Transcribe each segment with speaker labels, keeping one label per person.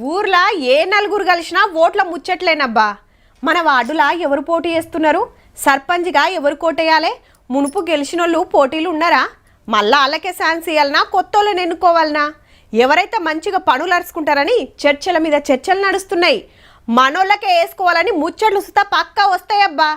Speaker 1: ఊర్లో ఏ నలుగురు కలిసినా ఓట్ల ముచ్చట్లేనబ్బా. మన వార్డులా ఎవరు పోటీ చేస్తున్నారు, సర్పంచ్గా ఎవరు కోటేయాలి, మునుపు గెలిచినోళ్ళు పోటీలు ఉన్నారా, మళ్ళా వాళ్ళకే ఛాన్స్ ఇవ్వాలనా, కొత్తోళ్ళని ఎన్నుకోవాలనా, ఎవరైతే మంచిగా పనులు అరుచుకుంటారని చర్చల మీద చర్చలు నడుస్తున్నాయి. మనోళ్ళకే వేసుకోవాలని ముచ్చట్లు సుతా పక్కా వస్తాయబ్బా.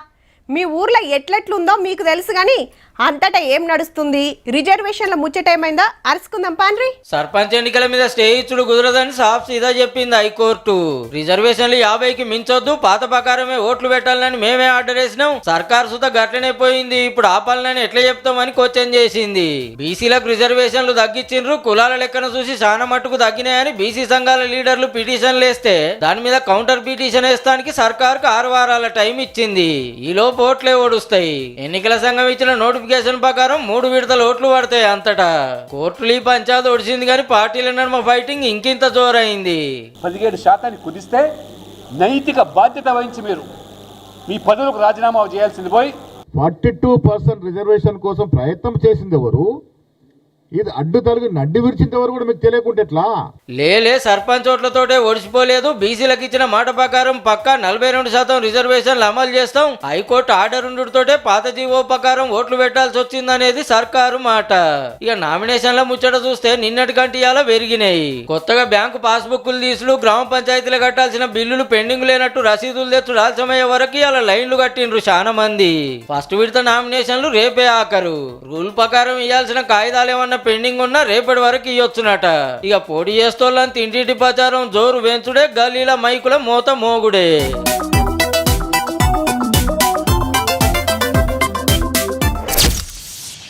Speaker 1: మీ ఊర్లో ఎట్లెట్లుందో మీకు తెలుసు కానీ అంతటా ఏం నడుస్తుంది, రిజర్వేషన్ల ముచ్చట ఏమైందో అరుచుకుందాం పాండ్రి.
Speaker 2: సర్పంచ్ ఎన్నికల మీద స్టే ఇచ్చుడు కుదరదని సాఫ్ సీదా చెప్పింది హైకోర్టు. రిజర్వేషన్లు 50కి మించొద్దు, పాత ప్రకారమే ఓట్లు పెట్టాలని మేమే ఆర్డర్ వేసినాం, సర్కారు సుత గట్లనే పోయింది, ఇప్పుడు ఆపాలని ఎట్లా చెప్తామని క్వశ్చన్ చేసింది. బీసీలకు రిజర్వేషన్లు తగ్గించిండ్రు, కులాల లెక్కన చూసి చాలా మట్టుకు తగ్గినాయని బీసీ సంఘాల లీడర్లు పిటిషన్లు వేస్తే దాని మీద కౌంటర్ పిటిషన్ వేస్తానికి సర్కారుకు 6 వారాల టైం ఇచ్చింది. ఈలోపు ఓట్లే ఓడుస్తాయి. ఎన్నికల సంఘం ఇచ్చిన నోటిఫికేషన్ ప్రకారం 3 విడతల ఓట్లు పడతాయి అంతటా. కోర్టులు ఈ పంచాయతీ ఒడిచింది కానీ పార్టీల నడుమ ఫైటింగ్ ఇంకింత జోరైంది.
Speaker 3: 17% కుదిస్తే నైతిక బాధ్యత వహించి మీరు మీ పదవులకు రాజీనామా చేయాల్సింది పోయి
Speaker 4: 42% రిజర్వేషన్ కోసం ప్రయత్నం చేసింది ఎవరు, ఇది అడ్డు తొలగి నడ్డి విరిచింది ఎవరు కూడా మీకు తెలియకుంటే ఎట్లా?
Speaker 2: లేలే, సర్పంచ్ ఓట్లతోటే ఓడిచిపోలేదు. బీసీలకు ఇచ్చిన మాట ప్రకారం పక్కా 42% రిజర్వేషన్లు అమలు చేస్తాం. హైకోర్టు ఆర్డర్ ఉండుతోటే పాత జీవో ప్రకారం ఓట్లు పెట్టాల్సి వచ్చిందనేది సర్కారు మాట. ఇక నామినేషన్ల ముచ్చట చూస్తే నిన్నటి కంటే ఇలా పెరిగినాయి. కొత్తగా బ్యాంకు పాస్బుక్లు తీసుడు, గ్రామ పంచాయతీలు కట్టాల్సిన బిల్లులు పెండింగ్ లేనట్టు రసీదులు తెచ్చుడు ఆలస్యమయ్యే వరకు అలా లైన్లు కట్టిండ్రు చాలా మంది. ఫస్ట్ విడత నామినేషన్లు రేపే ఆఖరు. రూల్ ప్రకారం ఇవ్వాల్సిన కాగితాలు ఏమన్నా పెండింగ్ ఉన్నా రేపటి వరకు ఇవ్వచ్చునట. ఇక పోటీ చేస్తోళ్ళని ఇంటింటి ప్రచారం జోరు వేంచుడే, గల్లీల మైకుల మోత మోగుడే.